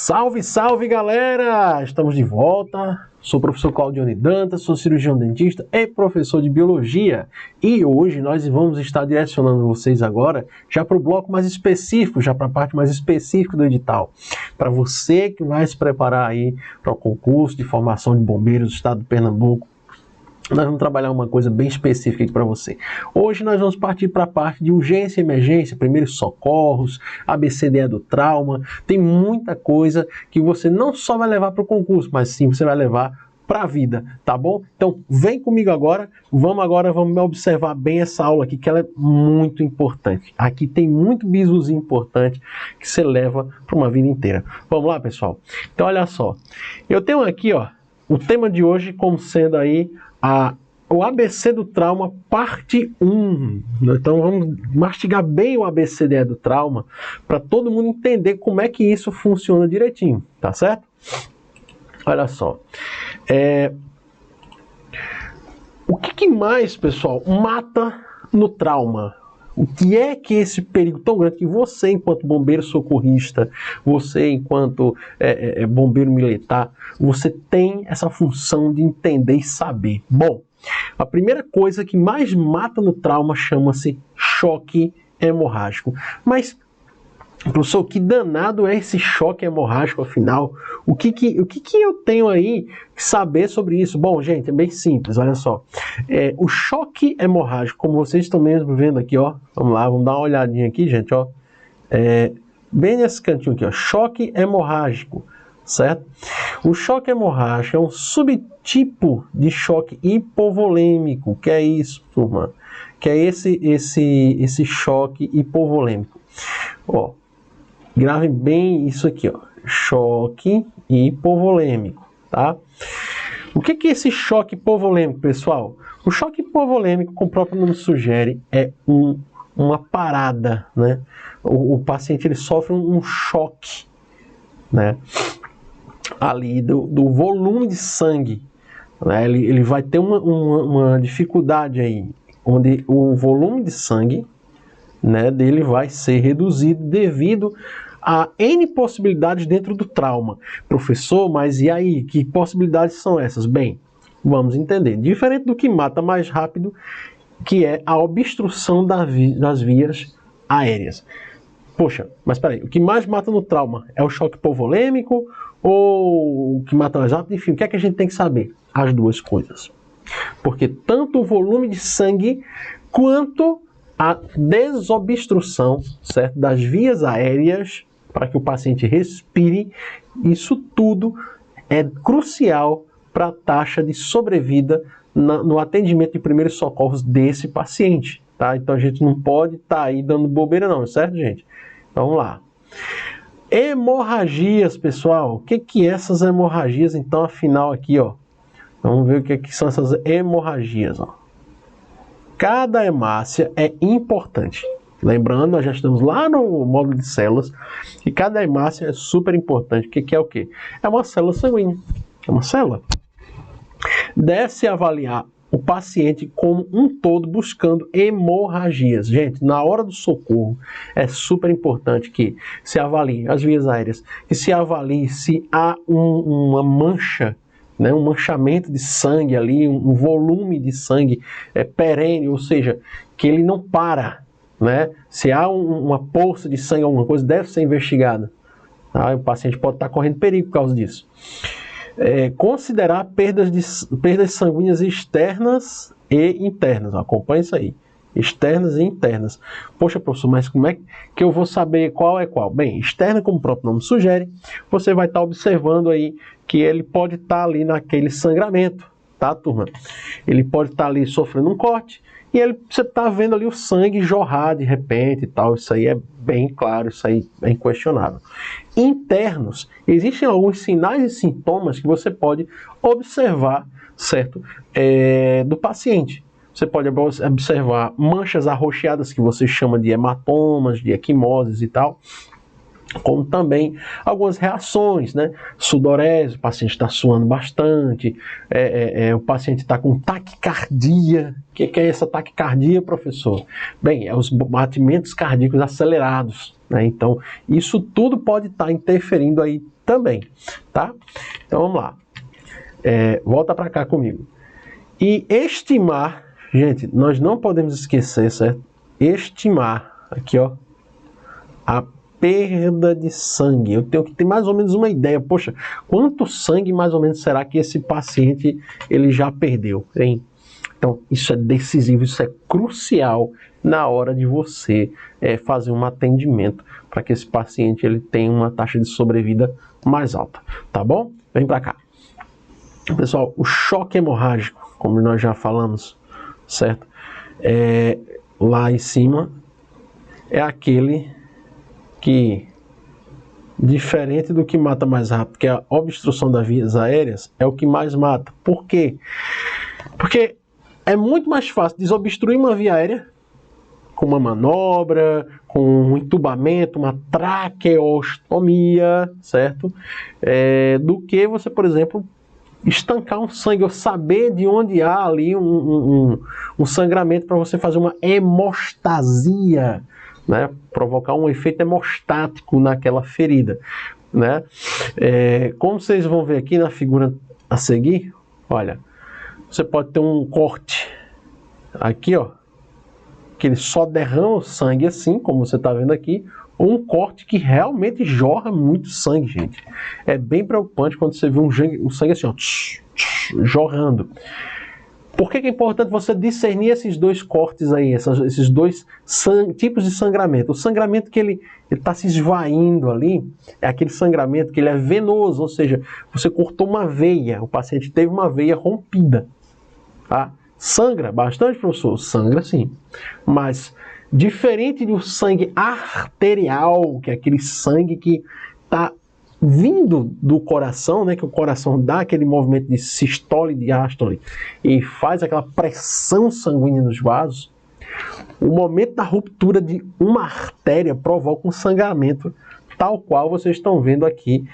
Salve, salve galera! Estamos de volta. Sou o professor Claudione Dantas, sou cirurgião dentista e professor de biologia. E hoje nós vamos estar direcionando vocês agora já para o bloco mais específico, já para a parte mais específica do edital. Para você que vai se preparar aí para o concurso de formação de bombeiros do estado de Pernambuco, nós vamos trabalhar uma coisa bem específica aqui para você. Hoje nós vamos partir para a parte de urgência e emergência, primeiros socorros, ABCDE do trauma. Tem muita coisa que você não só vai levar para o concurso, mas sim você vai levar para a vida, tá bom? Então vem comigo agora, vamos observar bem essa aula aqui, que ela é muito importante. Aqui tem muito bisuzinho importante que você leva para uma vida inteira. Vamos lá, pessoal? Então olha só, eu tenho aqui, ó, o tema de hoje como sendo aí o ABC do trauma, parte 1. Então vamos mastigar bem o ABCDE do trauma para todo mundo entender como é que isso funciona direitinho, tá certo? Olha só. O que mais, pessoal, mata no trauma? O que é que esse perigo tão grande que você, enquanto bombeiro socorrista, você, enquanto bombeiro militar, você tem essa função de entender e saber? Bom, a primeira coisa que mais mata no trauma chama-se choque hemorrágico. Mas, professor, que danado é esse choque hemorrágico, afinal? O que eu tenho aí que saber sobre isso? Bom, gente, é bem simples, olha só. O choque hemorrágico, como vocês estão mesmo vendo aqui, ó. Vamos lá, vamos dar uma olhadinha aqui, gente, ó. Bem nesse cantinho aqui, ó. Choque hemorrágico, certo? O choque hemorrágico é um subtipo de choque hipovolêmico. Que é isso, turma? Que é esse choque hipovolêmico. Ó. Gravem bem isso aqui, ó. Choque hipovolêmico, tá? O que é esse choque hipovolêmico, pessoal? O choque hipovolêmico, como o próprio nome sugere, é uma parada, né? O paciente ele sofre um choque, né? Ali do volume de sangue, né? Ele vai ter uma dificuldade aí, onde o volume de sangue, né, dele vai ser reduzido devido a N possibilidades dentro do trauma. Professor, mas e aí? Que possibilidades são essas? Bem, vamos entender. Diferente do que mata mais rápido, que é a obstrução das vias aéreas. Poxa, mas peraí, o que mais mata no trauma é o choque hipovolêmico ou o que mata mais rápido? Enfim, o que é que a gente tem que saber? As duas coisas. Porque tanto o volume de sangue quanto a desobstrução, certo, das vias aéreas para que o paciente respire, isso tudo é crucial para a taxa de sobrevida no atendimento de primeiros socorros desse paciente, tá? Então a gente não pode estar aí dando bobeira não, certo, gente? Então, vamos lá. Hemorragias, pessoal. O que é essas hemorragias, então, afinal aqui, ó? Vamos ver o que são essas hemorragias, ó. Cada hemácia é importante. Lembrando, nós já estamos lá no módulo de células, e cada hemácia é super importante. O que é o quê? É uma célula sanguínea. É uma célula. Deve-se avaliar o paciente como um todo buscando hemorragias. Gente, na hora do socorro, é super importante que se avalie as vias aéreas, que se avalie se há uma mancha, né, um manchamento de sangue ali, um volume de sangue perene, ou seja, que ele não para, né? Se há uma poça de sangue, alguma coisa, deve ser investigada. Tá? O paciente pode estar correndo perigo por causa disso. Considerar perdas sanguíneas externas e internas. Acompanhe isso aí. Externas e internas. Poxa, professor, mas como é que eu vou saber qual é qual? Bem, externa, como o próprio nome sugere, você vai estar observando aí que ele pode estar ali naquele sangramento, tá, turma? Ele pode estar ali sofrendo um corte e você está vendo ali o sangue jorrar de repente e tal. Isso aí é bem claro, isso aí é inquestionável. Internos, existem alguns sinais e sintomas que você pode observar, certo, do paciente. Você pode observar manchas arroxeadas que você chama de hematomas, de equimoses e tal. como também algumas reações, né? Sudorese, o paciente está suando bastante, o paciente está com taquicardia. O que é essa taquicardia, professor? Bem, é os batimentos cardíacos acelerados, né? Então, isso tudo pode estar interferindo aí também, tá? Então, vamos lá. Volta para cá comigo. E estimar, gente, nós não podemos esquecer, certo? Estimar, aqui ó, a perda de sangue. Eu tenho que ter mais ou menos uma ideia. Poxa, quanto sangue mais ou menos será que esse paciente ele já perdeu, hein? Então, isso é decisivo, isso é crucial na hora de você fazer um atendimento para que esse paciente ele tenha uma taxa de sobrevida mais alta, tá bom? Vem para cá. Pessoal, o choque hemorrágico, como nós já falamos, certo? Lá em cima é aquele que, diferente do que mata mais rápido, que é a obstrução das vias aéreas, é o que mais mata. Por quê? Porque é muito mais fácil desobstruir uma via aérea com uma manobra, com um entubamento, uma traqueostomia, certo? Do que você, por exemplo, estancar um sangue, ou saber de onde há ali um sangramento para você fazer uma hemostasia, né? Provocar um efeito hemostático naquela ferida, né? Como vocês vão ver aqui na figura a seguir, olha, você pode ter um corte aqui, ó, que ele só derrama o sangue assim, como você está vendo aqui, ou um corte que realmente jorra muito sangue, gente. É bem preocupante quando você vê um sangue assim, ó, jorrando. Por que é importante você discernir esses dois cortes aí, esses dois tipos de sangramento? O sangramento que ele está se esvaindo ali, é aquele sangramento que ele é venoso, ou seja, você cortou uma veia, o paciente teve uma veia rompida. Tá? Sangra bastante, professor? Sangra sim. Mas, diferente do sangue arterial, que é aquele sangue que está vindo do coração, né, que o coração dá aquele movimento de sistole e diástole e faz aquela pressão sanguínea nos vasos, o momento da ruptura de uma artéria provoca um sangramento, tal qual vocês estão vendo aqui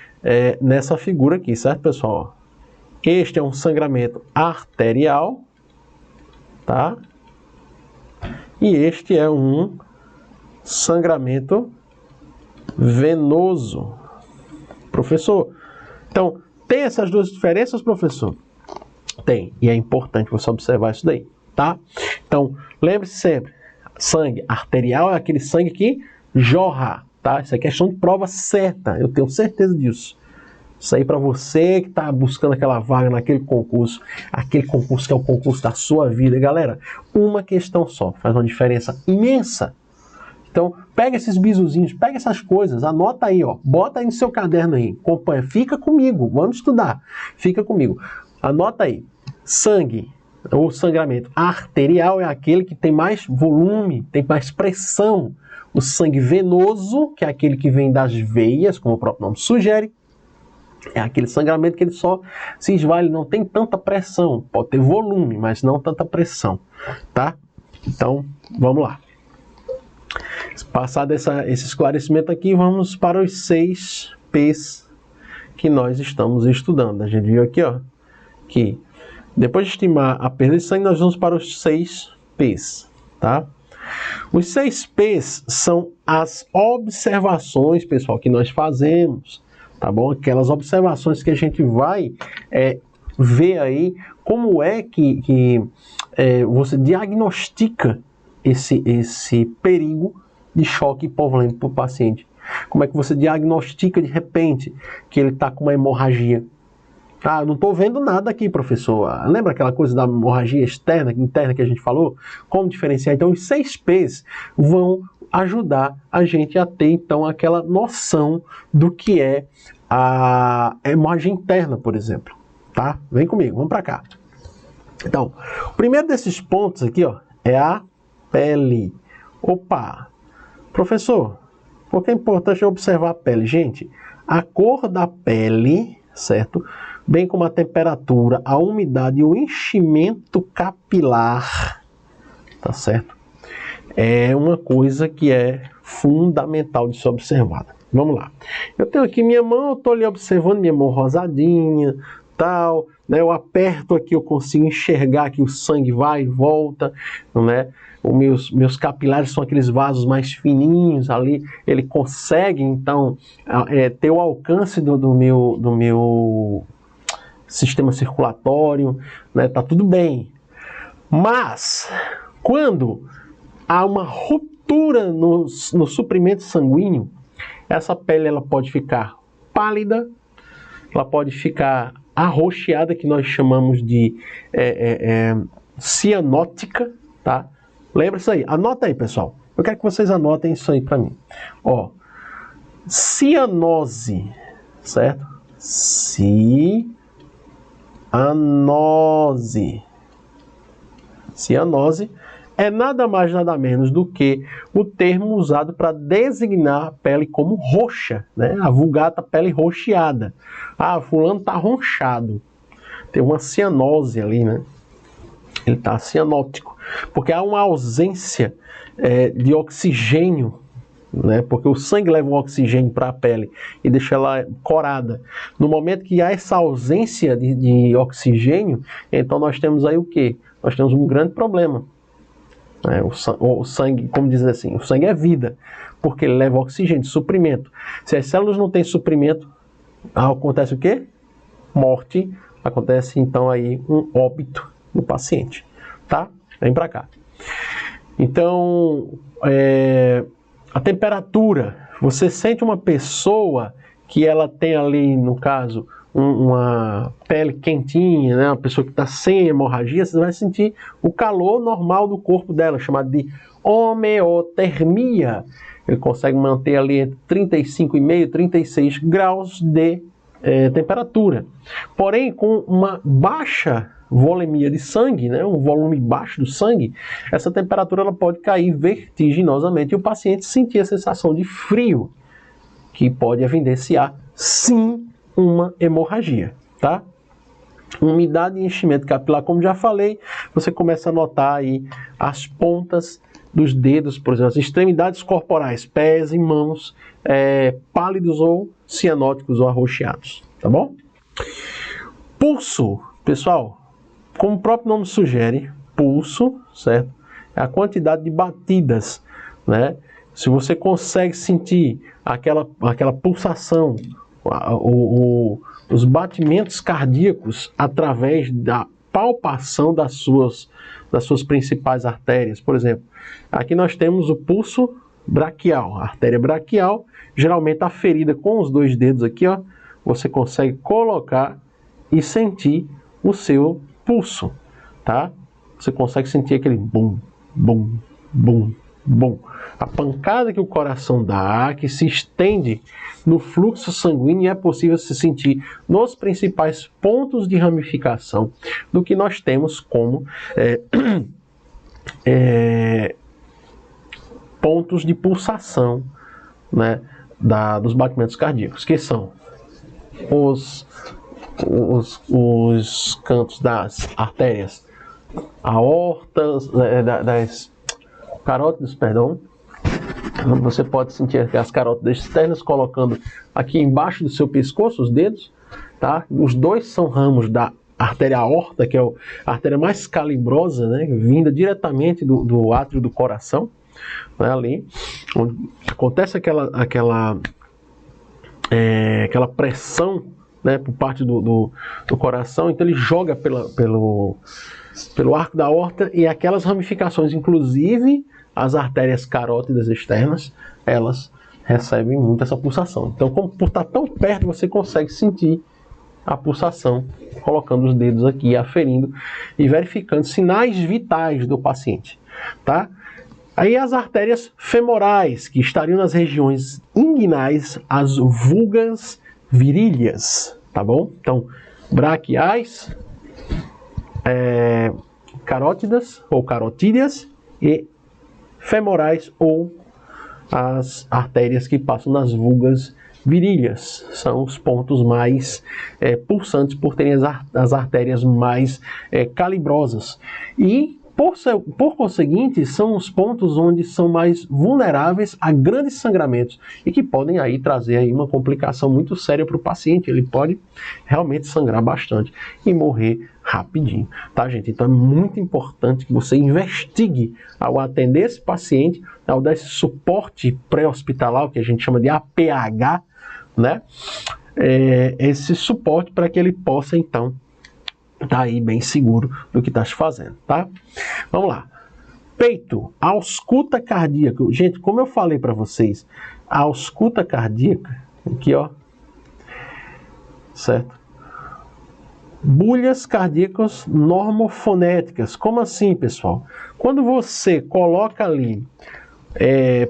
nessa figura aqui, certo, pessoal? Este é um sangramento arterial, tá? E este é um sangramento venoso. Professor, então, tem essas duas diferenças, professor? Tem, e é importante você observar isso daí, tá? Então, lembre-se sempre, sangue arterial é aquele sangue que jorra, tá? Isso é questão de prova certa, eu tenho certeza disso. Isso aí para você que está buscando aquela vaga naquele concurso, aquele concurso que é o concurso da sua vida, galera, uma questão só faz uma diferença imensa. Então, pega esses bisuzinhos, pega essas coisas, anota aí, ó, bota aí no seu caderno aí, acompanha, fica comigo, vamos estudar, fica comigo. Anota aí, sangue, ou sangramento arterial é aquele que tem mais volume, tem mais pressão. O sangue venoso, que é aquele que vem das veias, como o próprio nome sugere, é aquele sangramento que ele só se esvai, ele não tem tanta pressão, pode ter volume, mas não tanta pressão, tá? Então, vamos lá. Passado esse esclarecimento aqui, vamos para os 6 P's que nós estamos estudando. A gente viu aqui, ó, que depois de estimar a perda de sangue, nós vamos para os 6 P's, tá? Os 6 P's são as observações, pessoal, que nós fazemos, tá bom? Aquelas observações que a gente vai ver aí como é que você diagnostica esse perigo de choque hipovolêmico para o paciente. Como é que você diagnostica de repente que ele está com uma hemorragia? Ah, eu não estou vendo nada aqui, professor. Lembra aquela coisa da hemorragia externa, interna que a gente falou? Como diferenciar? Então, os 6 P's vão ajudar a gente a ter, então, aquela noção do que é a hemorragia interna, por exemplo. Tá? Vem comigo, vamos para cá. Então, o primeiro desses pontos aqui, ó, é a pele. Opa! Professor, por que é importante observar a pele? Gente, a cor da pele, certo? Bem como a temperatura, a umidade e o enchimento capilar, tá certo? É uma coisa que é fundamental de ser observada. Vamos lá. Eu tenho aqui minha mão, eu estou ali observando minha mão rosadinha, tal, né? Eu aperto aqui, eu consigo enxergar que o sangue vai e volta, né? Os meus capilares são aqueles vasos mais fininhos ali, ele consegue, então, ter o alcance do meu sistema circulatório, né? Tá tudo bem. Mas, quando há uma ruptura no suprimento sanguíneo, essa pele ela pode ficar pálida, ela pode ficar arroxeada, que nós chamamos de cianótica, tá? Lembra isso aí? Anota aí, pessoal. Eu quero que vocês anotem isso aí para mim. Ó, cianose, certo? Cianose. Cianose é nada mais nada menos do que o termo usado para designar a pele como roxa, né? A vulgata pele roxeada. Ah, fulano está ronchado. Tem uma cianose ali, né? Ele está cianótico. Porque há uma ausência de oxigênio, né? Porque o sangue leva o oxigênio para a pele e deixa ela corada. No momento que há essa ausência de oxigênio, então nós temos aí o quê? Nós temos um grande problema. O sangue, como diz assim, o sangue é vida, porque ele leva oxigênio, suprimento. Se as células não têm suprimento, acontece o quê? Morte, acontece então aí um óbito no paciente, tá? Vem pra cá. Então, a temperatura, você sente uma pessoa que ela tem ali, no caso, uma pele quentinha, né? Uma pessoa que está sem hemorragia, você vai sentir o calor normal do corpo dela, chamado de homeotermia. Ele consegue manter ali entre 35,5 e 36 graus de temperatura. Porém, com uma baixa volemia de sangue, né? Um volume baixo do sangue, essa temperatura ela pode cair vertiginosamente e o paciente sentir a sensação de frio, que pode evidenciar, sim, uma hemorragia, tá? Umidade e enchimento capilar, como já falei, você começa a notar aí as pontas dos dedos, por exemplo, as extremidades corporais, pés e mãos, pálidos ou cianóticos ou arroxeados, tá bom? Pulso, pessoal, como o próprio nome sugere, pulso, certo? É a quantidade de batidas, né? Se você consegue sentir aquela pulsação, os batimentos cardíacos através da palpação das suas principais artérias. Por exemplo, aqui nós temos o pulso braquial, a artéria braquial, geralmente aferida com os dois dedos aqui, ó, você consegue colocar e sentir o seu pulso, tá? Você consegue sentir aquele bum, bum, bum, bum. A pancada que o coração dá, que se estende no fluxo sanguíneo, e é possível se sentir nos principais pontos de ramificação do que nós temos como pontos de pulsação, né, dos batimentos cardíacos, que são os cantos das artérias aortas, das carótidas, perdão. Você pode sentir as carótidas externas colocando aqui embaixo do seu pescoço, os dedos, tá? Os dois são ramos da artéria aorta, que é a artéria mais calibrosa, né? Vinda diretamente do átrio do coração, né? Ali, onde acontece aquela pressão, né? Por parte do coração, então ele joga pelo arco da aorta e aquelas ramificações, inclusive as artérias carótidas externas, elas recebem muito essa pulsação. Então, por estar tão perto, você consegue sentir a pulsação, colocando os dedos aqui, aferindo e verificando sinais vitais do paciente, tá? Aí as artérias femorais, que estariam nas regiões inguinais, as vulgas viríleas, tá bom? Então, braquiais, carótidas ou carotídeas e femorais ou as artérias que passam nas vulgas viríleas. São os pontos mais pulsantes por terem as artérias mais calibrosas. E Por conseguinte, são os pontos onde são mais vulneráveis a grandes sangramentos e que podem aí trazer aí uma complicação muito séria para o paciente. Ele pode realmente sangrar bastante e morrer rapidinho, tá, gente? Então é muito importante que você investigue ao atender esse paciente, ao dar esse suporte pré-hospitalar, que a gente chama de APH, né? Esse suporte para que ele possa, então, tá aí bem seguro do que está se fazendo, tá? Vamos lá. Peito, ausculta cardíaca. Gente, como eu falei para vocês, a ausculta cardíaca, aqui ó, certo? Bulhas cardíacas normofonéticas. Como assim, pessoal? Quando você coloca ali,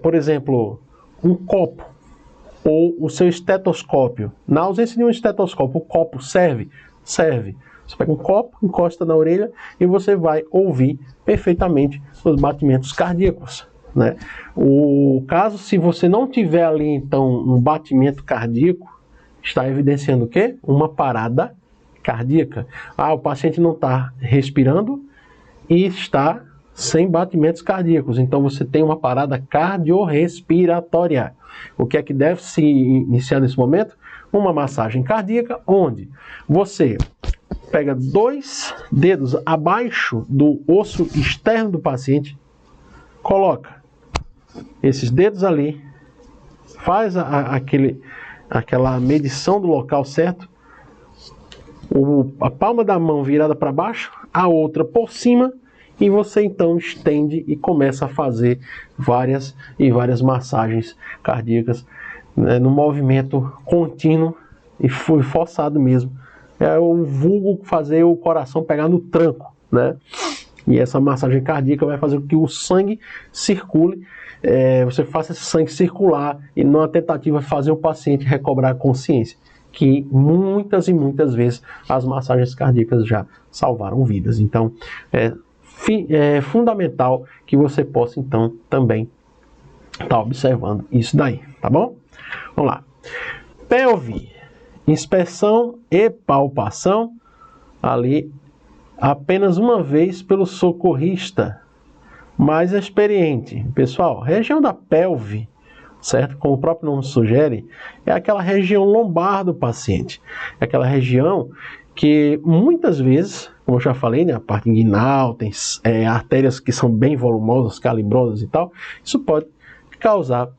por exemplo, um copo ou o seu estetoscópio, na ausência de um estetoscópio, o copo serve? Serve. Você pega um copo, encosta na orelha e você vai ouvir perfeitamente os batimentos cardíacos, né? O caso, se você não tiver ali, então, um batimento cardíaco, está evidenciando o quê? Uma parada cardíaca. O paciente não está respirando e está sem batimentos cardíacos. Então, você tem uma parada cardiorrespiratória. O que é que deve se iniciar nesse momento? Uma massagem cardíaca, onde você pega 2 dedos abaixo do osso externo do paciente, coloca esses dedos ali, faz aquela medição do local certo, a palma da mão virada para baixo, a outra por cima, e você então estende e começa a fazer várias massagens cardíacas, né, no movimento contínuo e forçado mesmo. É o vulgo fazer o coração pegar no tranco, né? E essa massagem cardíaca vai fazer com que o sangue circule, você faça esse sangue circular e numa tentativa de fazer o paciente recobrar a consciência, que muitas e muitas vezes as massagens cardíacas já salvaram vidas. Então, é fundamental que você possa, então, também estar observando isso daí, tá bom? Vamos lá. Pelve. Inspeção e palpação ali apenas uma vez pelo socorrista mais experiente. Pessoal, região da pelve, certo? Como o próprio nome sugere, é aquela região lombar do paciente. É aquela região que muitas vezes, como eu já falei, né, a parte inguinal, tem artérias que são bem volumosas, calibrosas e tal, isso pode causar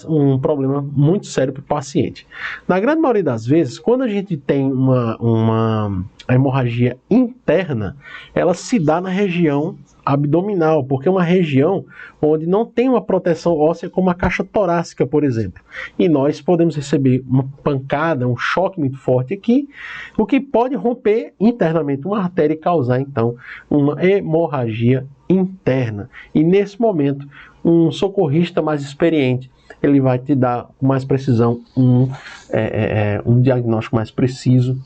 um problema muito sério para o paciente. Na grande maioria das vezes, quando a gente tem uma hemorragia interna, ela se dá na região abdominal, porque é uma região onde não tem uma proteção óssea como a caixa torácica, por exemplo. E nós podemos receber uma pancada, um choque muito forte aqui, o que pode romper internamente uma artéria e causar, então, uma hemorragia interna. E nesse momento, um socorrista mais experiente, ele vai te dar com mais precisão um diagnóstico mais preciso,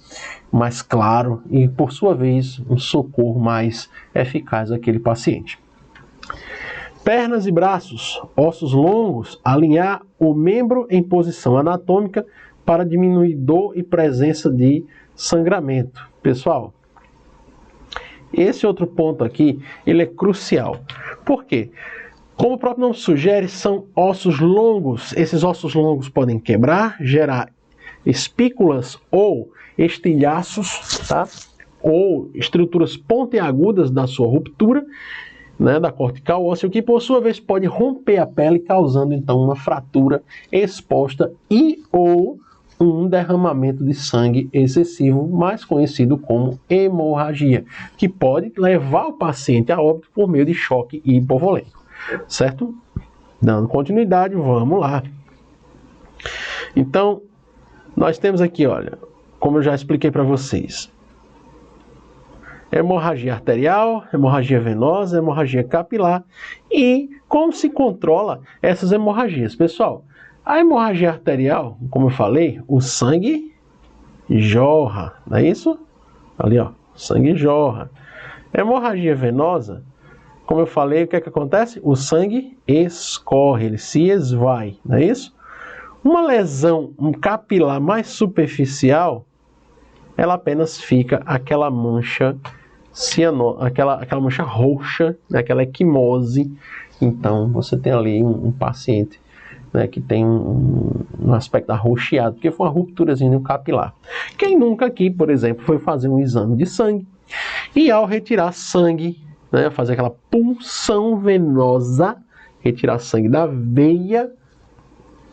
mais claro e, por sua vez, um socorro mais eficaz àquele paciente. Pernas e braços, ossos longos, alinhar o membro em posição anatômica para diminuir dor e presença de sangramento. Pessoal, esse outro ponto aqui, ele é crucial. Por quê? Como o próprio nome sugere, são ossos longos. Esses ossos longos podem quebrar, gerar espículas ou estilhaços, tá? Ou estruturas pontiagudas da sua ruptura, né, da cortical óssea, o que por sua vez pode romper a pele, causando então uma fratura exposta e ou um derramamento de sangue excessivo, mais conhecido como hemorragia, que pode levar o paciente a óbito por meio de choque hipovolêmico. Certo? Dando continuidade, vamos lá. Então, nós temos aqui, olha, como eu já expliquei para vocês, hemorragia arterial, hemorragia venosa, hemorragia capilar e como se controla essas hemorragias. Pessoal, a hemorragia arterial, como eu falei, o sangue jorra, não é isso? Ali, ó, sangue jorra. Hemorragia venosa, como eu falei, o que é que acontece? O sangue escorre, ele se esvai, não é isso? Uma lesão capilar mais superficial, ela apenas fica aquela mancha aquela mancha roxa, né, aquela equimose. Então, você tem ali um paciente, né, que tem um aspecto arroxeado, porque foi uma rupturazinha no capilar. Quem nunca aqui, por exemplo, foi fazer um exame de sangue e ao retirar sangue, né, fazer aquela punção venosa, retirar sangue da veia,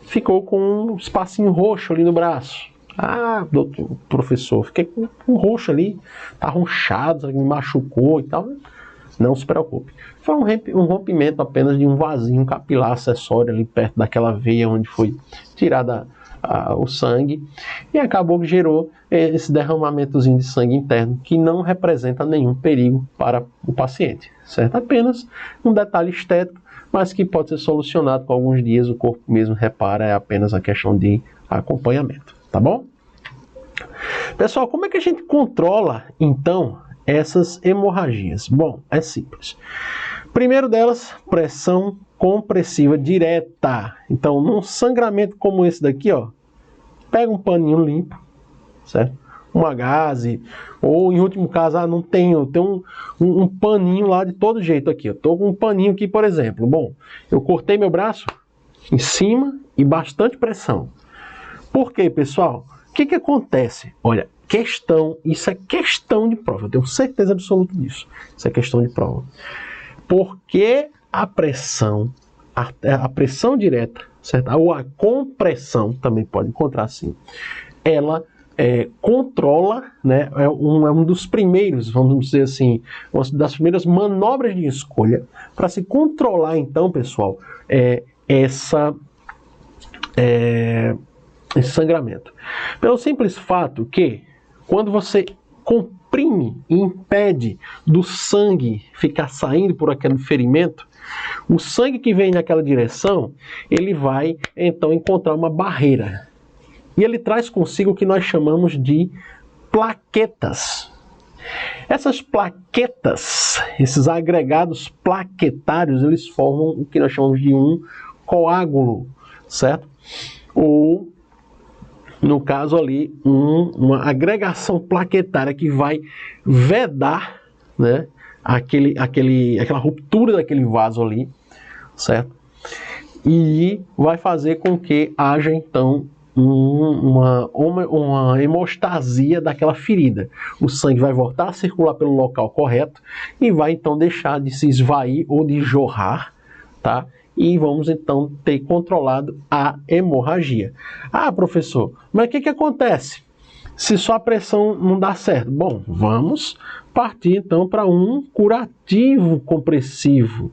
ficou com um espacinho roxo ali no braço. Ah, doutor, professor, fiquei com um roxo ali, tá ronchado, me machucou e tal. Não se preocupe. Foi um rompimento apenas de um vasinho capilar acessório ali perto daquela veia onde foi tirada o sangue, e acabou que gerou esse derramamentozinho de sangue interno que não representa nenhum perigo para o paciente, certo? Apenas um detalhe estético, mas que pode ser solucionado com alguns dias, o corpo mesmo repara, é apenas a questão de acompanhamento, tá bom? Pessoal, como é que a gente controla, então, essas hemorragias? Bom, é simples. Primeiro delas, pressão compressiva direta. Então, num sangramento como esse daqui, ó, pega um paninho limpo, certo? Uma gaze, ou em último caso, não tenho, tem um paninho lá de todo jeito aqui. Eu tô com um paninho aqui, por exemplo. Bom, eu cortei meu braço em cima e bastante pressão. Por quê, pessoal? O que acontece? Olha, isso é questão de prova, eu tenho certeza absoluta disso. Isso é questão de prova. Porque a pressão direta, certo? Ou a compressão, também pode encontrar assim, ela controla, né? É um dos primeiros, vamos dizer assim, uma das primeiras manobras de escolha para se controlar, então, pessoal, esse sangramento. Pelo simples fato que, quando você comprime e impede do sangue ficar saindo por aquele ferimento, o sangue que vem naquela direção, ele vai então encontrar uma barreira. E ele traz consigo o que nós chamamos de plaquetas. Essas plaquetas, esses agregados plaquetários, eles formam o que nós chamamos de um coágulo, certo? Ou, no caso ali, uma agregação plaquetária que vai vedar, né, aquela ruptura daquele vaso ali, certo? E vai fazer com que haja, então, uma hemostasia daquela ferida. O sangue vai voltar a circular pelo local correto e vai, então, deixar de se esvair ou de jorrar, tá? E vamos, então, ter controlado a hemorragia. Ah, professor, mas o que acontece se só a pressão não dá certo? Bom, vamos partir, então, para um curativo compressivo.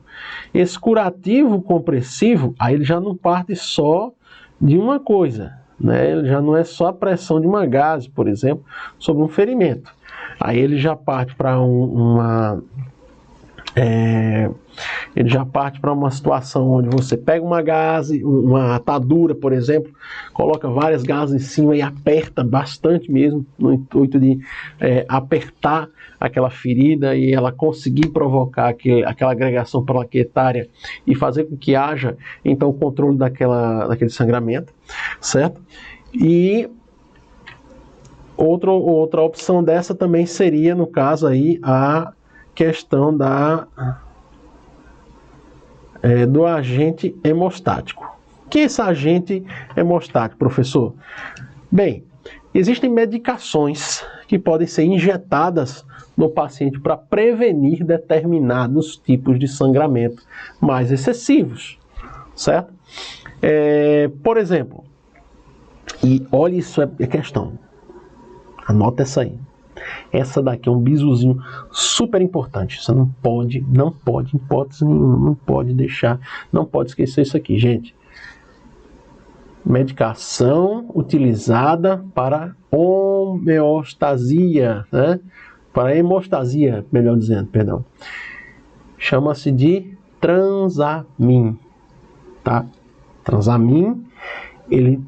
Esse curativo compressivo, aí ele já não parte só de uma coisa, né? Ele já não é só a pressão de uma gaze, por exemplo, sobre um ferimento. Aí ele já parte para ele já parte para uma situação onde você pega uma gaze, uma atadura, por exemplo, coloca várias gases em cima e aperta bastante mesmo, no intuito de apertar aquela ferida e ela conseguir provocar aquela agregação plaquetária e fazer com que haja, então, o controle daquele sangramento, certo? E outra opção dessa também seria, no caso aí, a questão do agente hemostático. O que é esse agente hemostático, professor? Bem, existem medicações que podem ser injetadas no paciente para prevenir determinados tipos de sangramento mais excessivos, certo? Por exemplo, e olha, isso é questão, anota essa aí. Essa daqui é um bizuzinho super importante. Você não pode, em hipótese nenhuma, não pode deixar, não pode esquecer isso aqui, gente. Medicação utilizada para homeostasia, né? Para hemostasia, melhor dizendo, perdão. Chama-se de Transamin, tá? Transamin, ele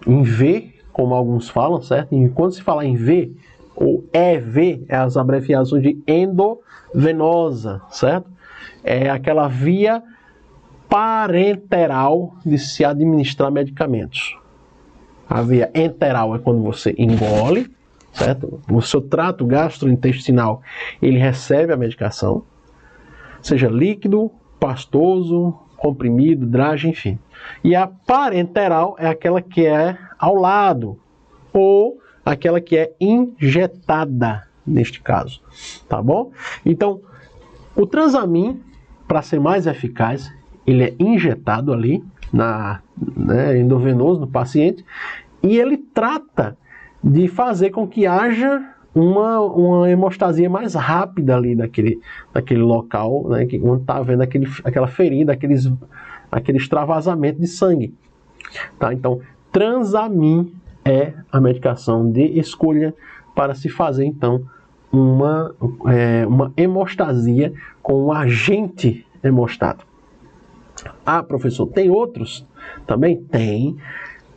em V, como alguns falam, certo? E quando se falar em V, ou EV, é as abreviações de endovenosa, certo? É aquela via parenteral de se administrar medicamentos. A via enteral é quando você engole, certo? O seu trato gastrointestinal, ele recebe a medicação, seja líquido, pastoso, comprimido, drágio, enfim. E a parenteral é aquela que é ao lado, ou aquela que é injetada, neste caso, tá bom? Então, o Transamin, para ser mais eficaz, ele é injetado ali, endovenoso no paciente, e ele trata de fazer com que haja uma hemostasia mais rápida ali daquele local, né, onde está havendo aquela ferida, aquele extravasamento de sangue. Tá? Então, Transamin é a medicação de escolha para se fazer, então, uma hemostasia com um agente hemostático. Ah, professor, tem outros? Também tem.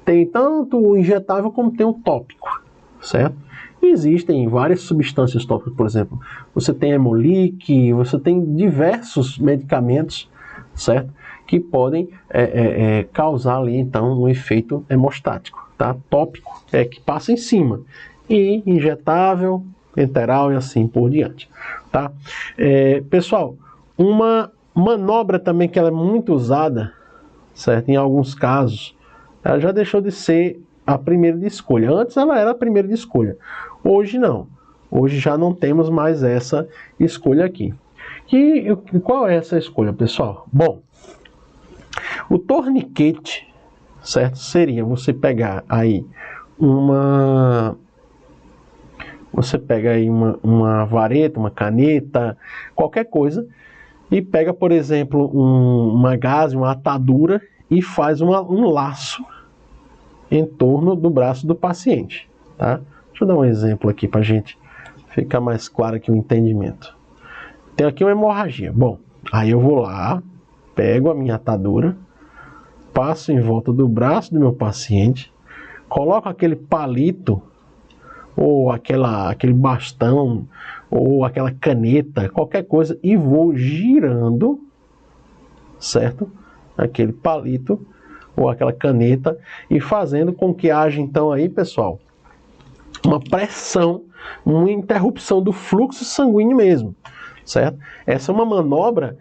Tem tanto o injetável como tem o tópico, certo? Existem várias substâncias tópicas, por exemplo, você tem Hemolic, você tem diversos medicamentos, certo? Que podem causar ali, então, um efeito hemostático, tá? Tópico é que passa em cima, e injetável, enteral e assim por diante, tá? Pessoal, uma manobra também que ela é muito usada, certo? Em alguns casos, ela já deixou de ser a primeira de escolha. Antes ela era a primeira de escolha. Hoje não. Hoje já não temos mais essa escolha aqui. E qual é essa escolha, pessoal? Bom, o torniquete, certo? Seria você pegar aí uma vareta, uma caneta, qualquer coisa, e pega, por exemplo, uma gaze, uma atadura, e faz um laço em torno do braço do paciente, tá? Deixa eu dar um exemplo aqui para a gente ficar mais claro aqui o entendimento. Tem aqui uma hemorragia. Bom, aí eu vou lá, pego a minha atadura, passo em volta do braço do meu paciente, coloco aquele palito, ou aquele bastão, ou aquela caneta, qualquer coisa, e vou girando, certo? Aquele palito ou aquela caneta, e fazendo com que haja então aí, pessoal, uma pressão, uma interrupção do fluxo sanguíneo mesmo, certo? Essa é uma manobra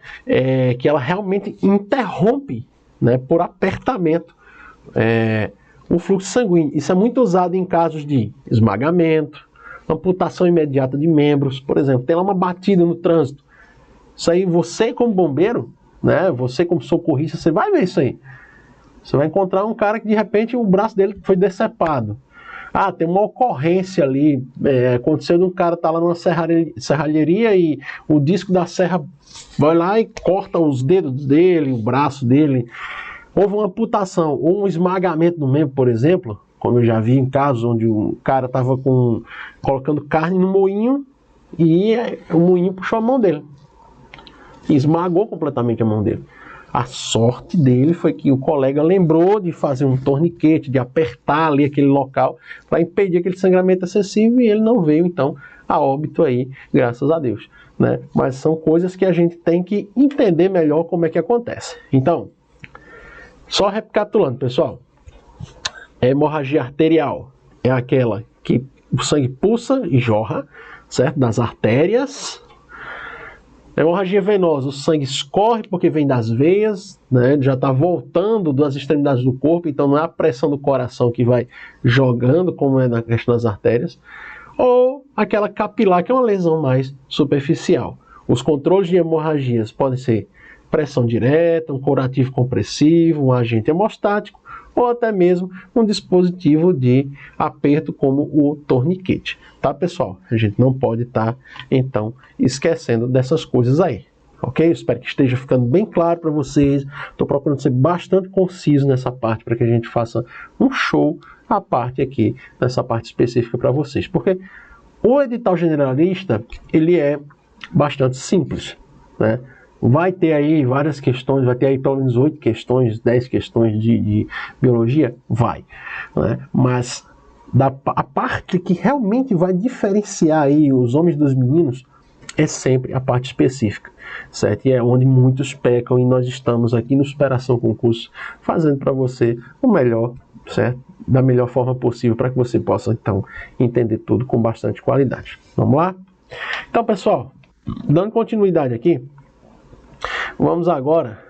que ela realmente interrompe, né, por apertamento, o fluxo sanguíneo. Isso é muito usado em casos de esmagamento, amputação imediata de membros, por exemplo, tem lá uma batida no trânsito. Isso aí, você como bombeiro, né, você como socorrista, você vai ver isso aí. Você vai encontrar um cara que de repente o braço dele foi decepado. Ah, tem uma ocorrência ali, aconteceu de um cara estar lá numa serralheria e o disco da serra vai lá e corta os dedos dele, o braço dele. Houve uma amputação ou um esmagamento no membro, por exemplo, como eu já vi em casos onde o cara estava colocando carne no moinho e o moinho puxou a mão dele. E esmagou completamente a mão dele. A sorte dele foi que o colega lembrou de fazer um torniquete, de apertar ali aquele local para impedir aquele sangramento excessivo, e ele não veio então a óbito aí, graças a Deus, né? Mas são coisas que a gente tem que entender melhor como é que acontece. Então, só recapitulando, pessoal, a hemorragia arterial é aquela que o sangue pulsa e jorra, certo? Das artérias. Hemorragia venosa, o sangue escorre porque vem das veias, né? Já está voltando das extremidades do corpo, então não é a pressão do coração que vai jogando, como é na questão das artérias. Ou aquela capilar, que é uma lesão mais superficial. Os controles de hemorragias podem ser pressão direta, um curativo compressivo, um agente hemostático, ou até mesmo um dispositivo de aperto como o torniquete. Tá, pessoal? A gente não pode estar, então, esquecendo dessas coisas aí. Ok? Eu espero que esteja ficando bem claro para vocês. Estou procurando ser bastante conciso nessa parte para que a gente faça um show à parte aqui, nessa parte específica para vocês. Porque o edital generalista, ele é bastante simples, né? Vai ter aí várias questões, vai ter aí pelo menos 8 questões, 10 questões de biologia? Vai, né? Mas a parte que realmente vai diferenciar aí os homens dos meninos é sempre a parte específica, certo? E é onde muitos pecam, e nós estamos aqui no Superação Concurso fazendo para você o melhor, certo? Da melhor forma possível, para que você possa, então, entender tudo com bastante qualidade. Vamos lá? Então, pessoal, dando continuidade aqui, vamos agora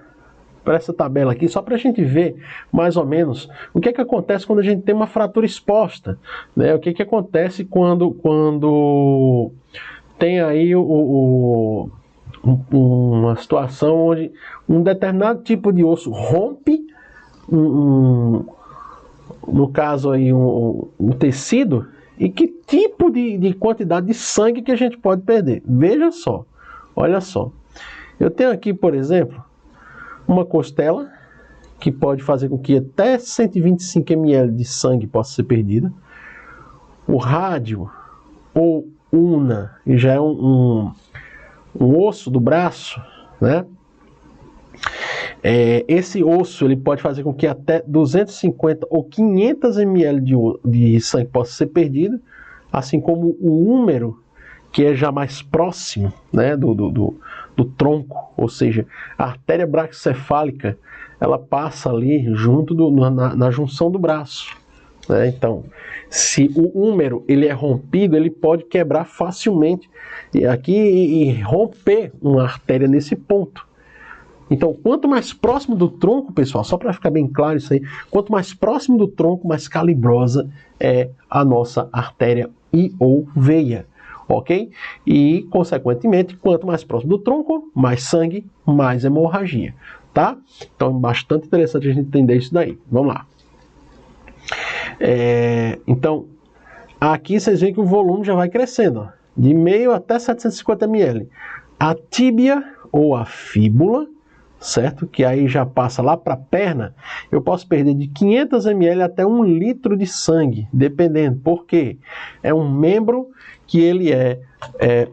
para essa tabela aqui, só para a gente ver mais ou menos o que acontece quando a gente tem uma fratura exposta, né? O que acontece quando tem aí uma situação onde um determinado tipo de osso rompe, no caso aí um tecido, e que tipo de quantidade de sangue que a gente pode perder. Veja só, olha só. Eu tenho aqui, por exemplo, uma costela que pode fazer com que até 125 ml de sangue possa ser perdida. O rádio ou ulna, já é um osso do braço, né? Esse osso ele pode fazer com que até 250 ou 500 ml de sangue possa ser perdido, assim como o húmero, que é já mais próximo, né, do tronco, ou seja, a artéria braquicefálica, ela passa ali junto na junção do braço, né? Então, se o húmero ele é rompido, ele pode quebrar facilmente e romper uma artéria nesse ponto. Então, quanto mais próximo do tronco, pessoal, só para ficar bem claro isso aí, quanto mais próximo do tronco, mais calibrosa é a nossa artéria e ou veia, ok? E, consequentemente, quanto mais próximo do tronco, mais sangue, mais hemorragia, tá? Então, é bastante interessante a gente entender isso daí. Vamos lá. Então, aqui vocês veem que o volume já vai crescendo, ó, de meio até 750 ml. A tíbia ou a fíbula, certo? Que aí já passa lá para a perna, eu posso perder de 500 ml até 1 litro de sangue, dependendo. Por quê? É um membro que ele é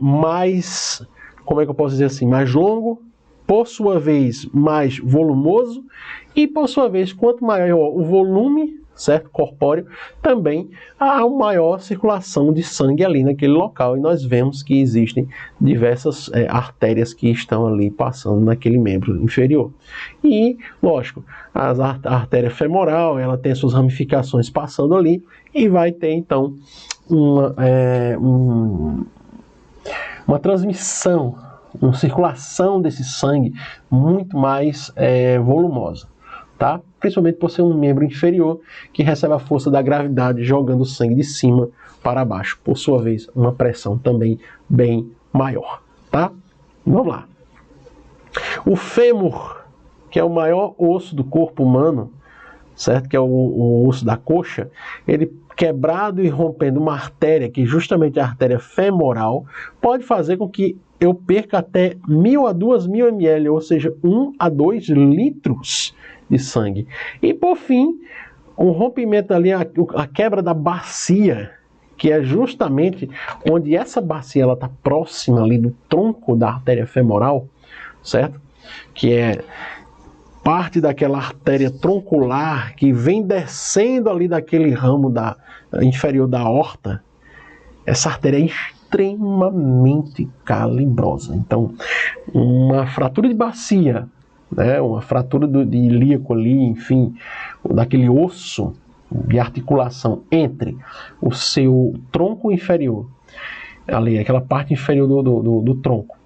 mais, como é que eu posso dizer assim, mais longo, por sua vez mais volumoso, e por sua vez, quanto maior o volume, certo, corpóreo, também há uma maior circulação de sangue ali naquele local, e nós vemos que existem diversas artérias que estão ali passando naquele membro inferior. E, lógico, a artéria femoral, ela tem suas ramificações passando ali, e vai ter, então, uma transmissão, uma circulação desse sangue muito mais volumosa, tá? Principalmente por ser um membro inferior que recebe a força da gravidade jogando o sangue de cima para baixo. Por sua vez, uma pressão também bem maior, tá? Vamos lá. O fêmur, que é o maior osso do corpo humano, certo? Que é o osso da coxa, ele quebrado e rompendo uma artéria, que justamente é a artéria femoral, pode fazer com que eu perca até 1.000 a 2.000 ml, ou seja, 1 a 2 litros de sangue. E por fim, um rompimento ali, a quebra da bacia, que é justamente onde essa bacia ela está próxima ali do tronco da artéria femoral, certo? Que é parte daquela artéria troncular que vem descendo ali daquele ramo inferior da aorta. Essa artéria é extremamente calibrosa. Então, uma fratura de bacia, né, uma fratura de ilíaco ali, enfim, daquele osso de articulação entre o seu tronco inferior, ali, aquela parte inferior do tronco,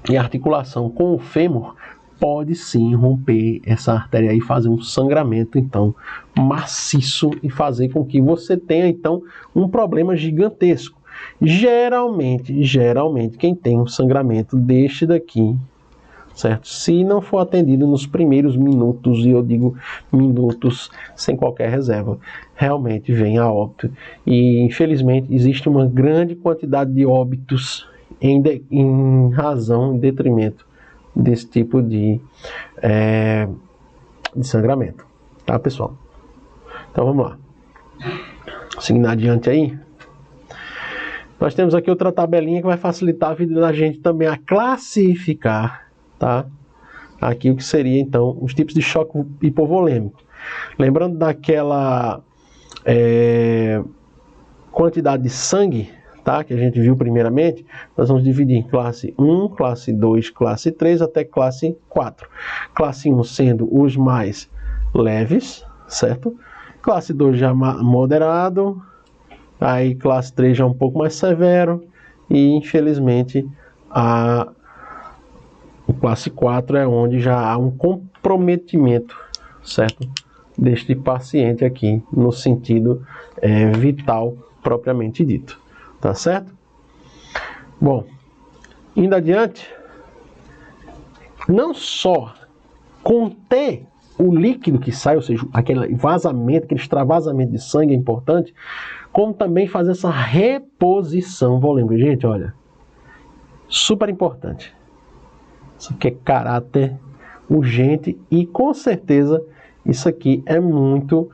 e a articulação com o fêmur, pode sim romper essa artéria e fazer um sangramento, então, maciço, e fazer com que você tenha, então, um problema gigantesco. Geralmente, quem tem um sangramento deste daqui, certo? Se não for atendido nos primeiros minutos, e eu digo minutos sem qualquer reserva, realmente vem a óbito. E, infelizmente, existe uma grande quantidade de óbitos em detrimento desse tipo de sangramento, tá, pessoal? Então, vamos lá. Seguindo adiante aí, nós temos aqui outra tabelinha que vai facilitar a vida da gente também a classificar, tá? Aqui o que seria, então, os tipos de choque hipovolêmico. Lembrando daquela quantidade de sangue, tá? Que a gente viu primeiramente, nós vamos dividir em classe 1, classe 2, classe 3 até classe 4. Classe 1 sendo os mais leves, certo? Classe 2 já moderado, aí classe 3 já um pouco mais severo e infelizmente o classe 4 é onde já há um comprometimento, certo? Deste paciente aqui, no sentido vital propriamente dito, tá certo? Bom, indo adiante, não só conter o líquido que sai, ou seja, aquele vazamento, aquele extravasamento de sangue é importante, como também fazer essa reposição volêmica. Gente, olha, super importante. Isso aqui é caráter urgente e com certeza isso aqui é muito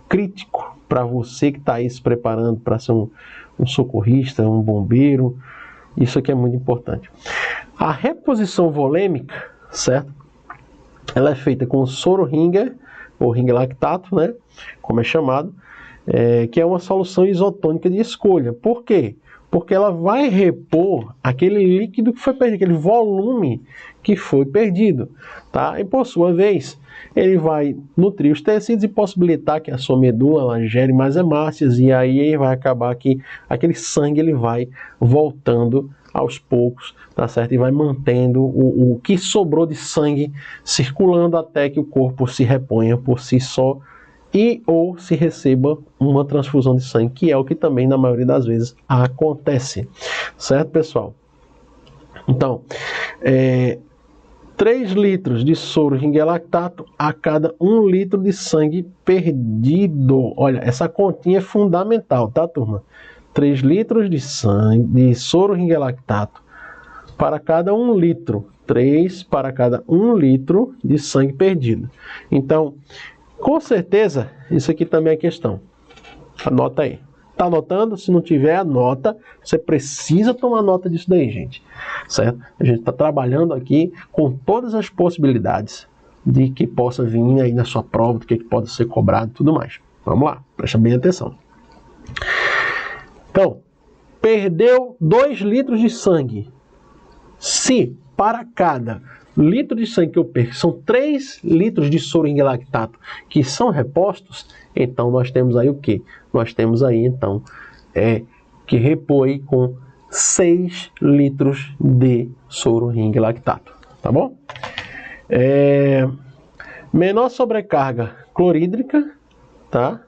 crítico para você que está aí se preparando para ser um socorrista, um bombeiro. Isso aqui é muito importante. A reposição volêmica, certo? Ela é feita com soro Ringer, ou Ringer lactato, né? Como é chamado, que é uma solução isotônica de escolha. Por quê? Porque ela vai repor aquele líquido que foi perdido, aquele volume que foi perdido, tá? E por sua vez, ele vai nutrir os tecidos e possibilitar que a sua medula ela gere mais hemácias, e aí vai acabar que aquele sangue ele vai voltando aos poucos, tá certo? E vai mantendo o que sobrou de sangue circulando até que o corpo se reponha por si só e ou se receba uma transfusão de sangue, que é o que também na maioria das vezes acontece, certo, pessoal? Então, 3 litros de soro Ringer lactato a cada 1 litro de sangue perdido. Olha, essa continha é fundamental, tá, turma? 3 litros de soro Ringer lactato para cada 1 litro. 3 para cada 1 litro de sangue perdido. Então, com certeza, isso aqui também é questão. Anota aí. Tá anotando? Se não tiver, anota. Você precisa tomar nota disso daí, gente. Certo? A gente está trabalhando aqui com todas as possibilidades de que possa vir aí na sua prova, do que pode ser cobrado e tudo mais. Vamos lá, presta bem atenção. Então, perdeu 2 litros de sangue. Se para cada litro de sangue que eu perco são 3 litros de soro Ringer lactato que são repostos, então nós temos aí o quê? Nós temos aí então que repor aí com 6 litros de soro Ringer lactato, tá bom? Menor sobrecarga clorídrica, tá?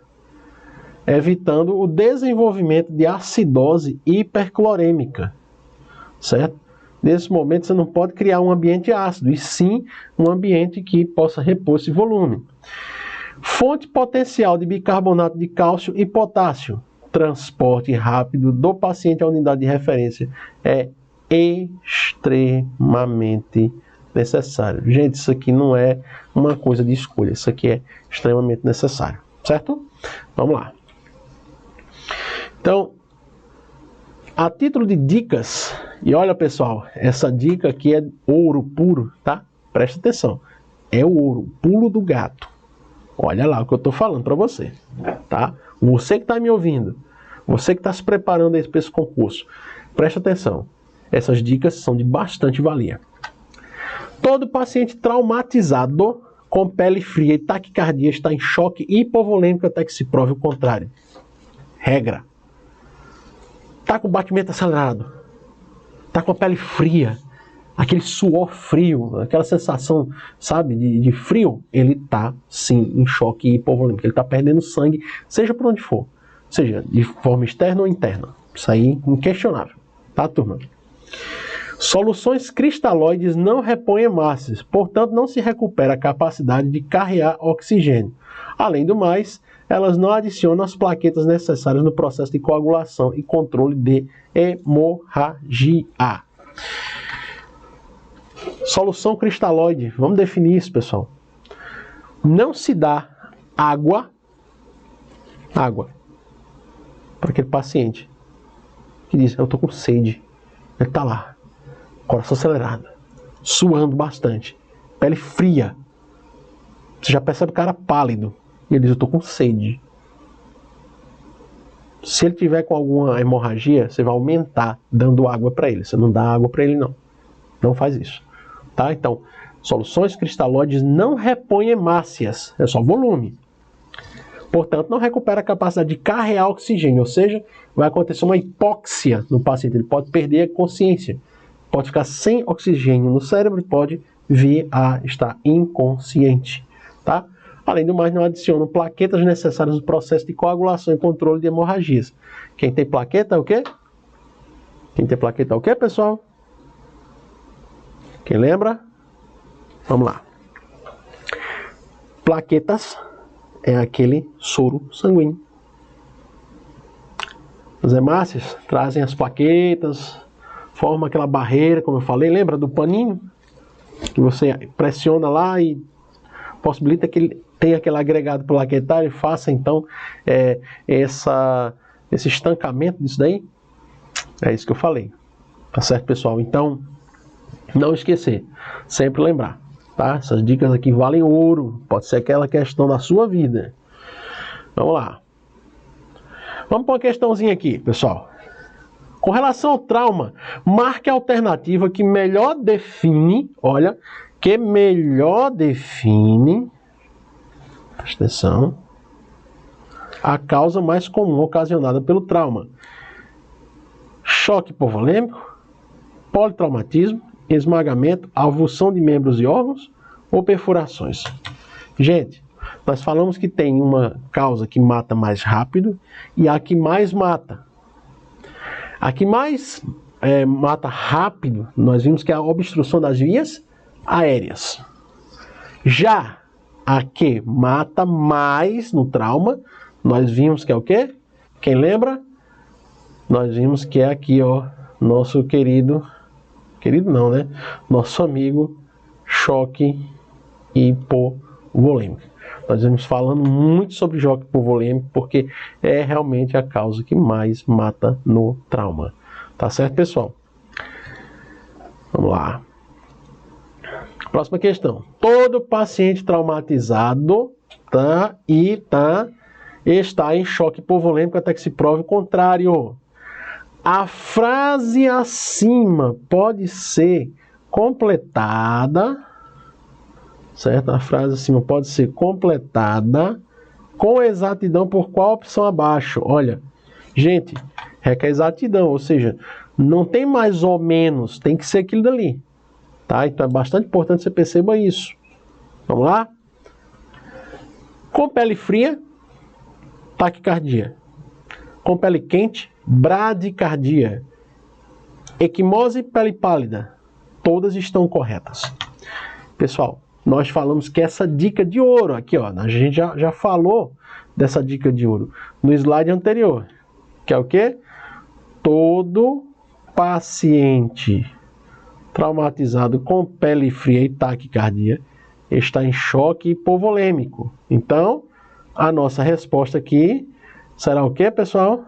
Evitando o desenvolvimento de acidose hiperclorêmica, certo? Nesse momento você não pode criar um ambiente ácido, e sim um ambiente que possa repor esse volume. Fonte potencial de bicarbonato de cálcio e potássio. Transporte rápido do paciente à unidade de referência é extremamente necessário. Gente, isso aqui não é uma coisa de escolha, isso aqui é extremamente necessário, certo? Vamos lá. Então, a título de dicas, e olha pessoal, essa dica aqui é ouro puro, tá? Presta atenção, é o ouro, pulo do gato. Olha lá o que eu estou falando para você, tá? Você que está me ouvindo, você que está se preparando para esse concurso, presta atenção. Essas dicas são de bastante valia. Todo paciente traumatizado com pele fria e taquicardia está em choque hipovolêmico até que se prove o contrário. Regra. Está com batimento acelerado, está com a pele fria, aquele suor frio, aquela sensação, sabe, de frio, ele está sim em choque hipovolêmico, ele está perdendo sangue, seja por onde for, seja de forma externa ou interna. Isso aí é inquestionável, tá, turma? Soluções cristalóides não repõem hemácias, portanto não se recupera a capacidade de carrear oxigênio. Além do mais, elas não adicionam as plaquetas necessárias no processo de coagulação e controle de hemorragia. Solução cristalóide, vamos definir isso, pessoal. Não se dá água para aquele paciente que diz, eu estou com sede. Ele está lá, coração acelerado, suando bastante, pele fria. Você já percebe o cara pálido. E ele diz, eu estou com sede. Se ele tiver com alguma hemorragia, você vai aumentar dando água para ele. Você não dá água para ele, não. Não faz isso. Tá? Então, soluções cristalóides não repõem hemácias, é só volume. Portanto, não recupera a capacidade de carregar oxigênio, ou seja, vai acontecer uma hipóxia no paciente. Ele pode perder a consciência, pode ficar sem oxigênio no cérebro e pode vir a estar inconsciente. Tá? Além do mais, não adicionam plaquetas necessárias no processo de coagulação e controle de hemorragias. Quem tem plaqueta é o quê? Quem tem plaqueta é o quê, pessoal? Quem lembra? Vamos lá. Plaquetas é aquele soro sanguíneo. As hemácias trazem as plaquetas, formam aquela barreira, como eu falei. Lembra do paninho? Que você pressiona lá e possibilita que ele tenha aquele agregado plaquetário e faça, então, esse estancamento disso daí. É isso que eu falei. Tá certo, pessoal? Então, não esquecer. Sempre lembrar. Tá? Essas dicas aqui valem ouro. Pode ser aquela questão da sua vida. Vamos lá. Vamos para uma questãozinha aqui, pessoal. Com relação ao trauma, marque a alternativa que melhor define, olha, que melhor define, presta atenção, a causa mais comum ocasionada pelo trauma. Choque hipovolêmico, politraumatismo, esmagamento, avulsão de membros e órgãos ou perfurações. Gente, nós falamos que tem uma causa que mata mais rápido e a que mais mata. A que mais mata rápido, nós vimos que é a obstrução das vias aéreas. Já a que mata mais no trauma, nós vimos que é o quê? Quem lembra? Nós vimos que é aqui, ó, nosso querido não, né? Nosso amigo choque hipovolêmico. Nós vamos falando muito sobre choque hipovolêmico porque é realmente a causa que mais mata no trauma. Tá certo, pessoal? Vamos lá. Próxima questão. Todo paciente traumatizado está em choque hipovolêmico até que se prove o contrário. A frase acima pode ser completada, certo? A frase acima pode ser completada com exatidão por qual opção abaixo? Olha, gente, requer exatidão, ou seja, não tem mais ou menos, tem que ser aquilo dali, tá? Então é bastante importante que você perceba isso. Vamos lá? Com pele fria, taquicardia. Com pele quente, bradicardia. Equimose e pele pálida. Todas estão corretas. Pessoal, nós falamos que essa dica de ouro aqui, ó, a gente já falou dessa dica de ouro no slide anterior, que é o quê? Todo paciente traumatizado com pele fria e taquicardia está em choque hipovolêmico. Então, a nossa resposta aqui será o quê, pessoal?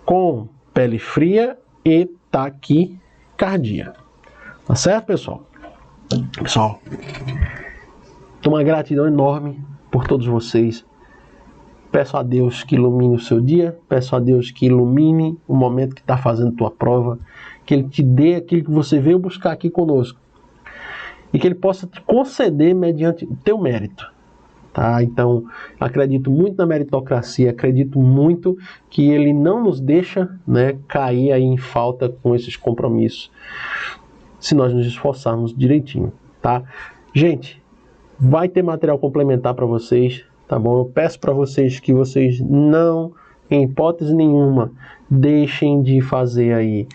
Com pele fria e taquicardia. Tá certo, pessoal? Pessoal, tenho uma gratidão enorme por todos vocês. Peço a Deus que ilumine o seu dia. Peço a Deus que ilumine o momento que está fazendo tua prova. Que Ele te dê aquilo que você veio buscar aqui conosco. E que Ele possa te conceder mediante o teu mérito. Tá? Então, acredito muito na meritocracia. Acredito muito que Ele não nos deixa, né, cair aí em falta com esses compromissos. Se nós nos esforçarmos direitinho. Tá? Gente, vai ter material complementar para vocês. Tá bom? Eu peço para vocês que vocês não, em hipótese nenhuma, deixem de fazer aí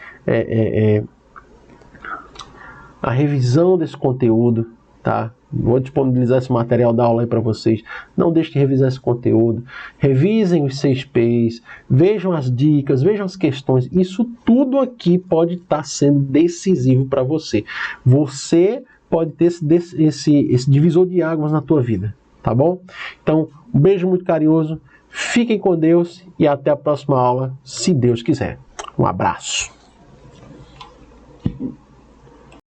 a revisão desse conteúdo, tá? Vou disponibilizar esse material da aula aí para vocês. Não deixem de revisar esse conteúdo. Revisem os 6Ps, vejam as dicas, vejam as questões. Isso tudo aqui pode estar sendo decisivo para você. Você pode ter esse divisor de águas na tua vida. Tá bom? Então, um beijo muito carinhoso, fiquem com Deus e até a próxima aula, se Deus quiser. Um abraço.